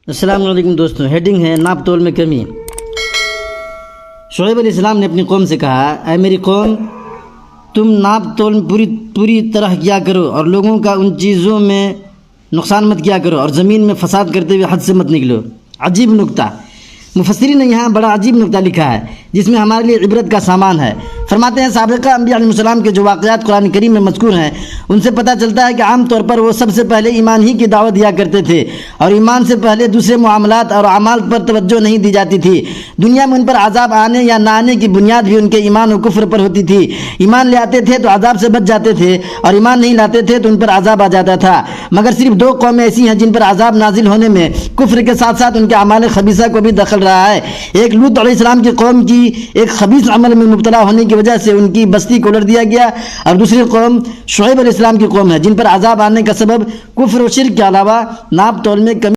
अस्सलाम वालेकुम दोस्तों, हेडिंग है नाप तोल में कमी। शुएब अलैहिस्सलाम ने अपनी कौम से कहा, ऐ मेरी कौम, तुम नाप तोल में पूरी तरह किया करो और लोगों का उन चीज़ों में नुकसान मत किया करो और ज़मीन में फसाद करते हुए हद से मत निकलो। अजीब नुक्ता, मुफस्सिरीन ने यहाँ बड़ा अजीब नुक्ता लिखा है जिसमें हमारे लिए इबरत का सामान है। फरमाते हैं साबिक़ा अंबिया अलैहिस्सलाम के जो वाक़यात कुरान करीम में मज़कूर हैं उनसे पता चलता है कि आम तौर पर वो सबसे पहले ईमान ही की दावत दिया करते थे और ईमान से पहले दूसरे मामलात और अमाल पर तवज्जो नहीं दी जाती थी। दुनिया में उन पर अज़ाब आने या ना आने की बुनियाद भी उनके ईमान और कुफ्र पर होती थी। ईमान ले आते थे तो अज़ाब से बच जाते थे और ईमान नहीं लाते थे तो उन पर अज़ाब आ जाता था। मगर सिर्फ दो कौमें ऐसी हैं जिन पर अज़ाब नाजिल होने में कुफ्र के साथ साथ उनके अमाल खबीसा को भी दखल रहा है। एक लूत अलैहिस्सलाम की कौम की एक खबीस अमल में मुब्तला होने की वजह से उनकी बस्ती को उलट दिया गया और दूसरी कौम शुएब अलैहिस्सलाम की कौम है जिन पर अज़ाब आने का सबब कुफ्र और शिर्क के अलावा नाप तोल में कमी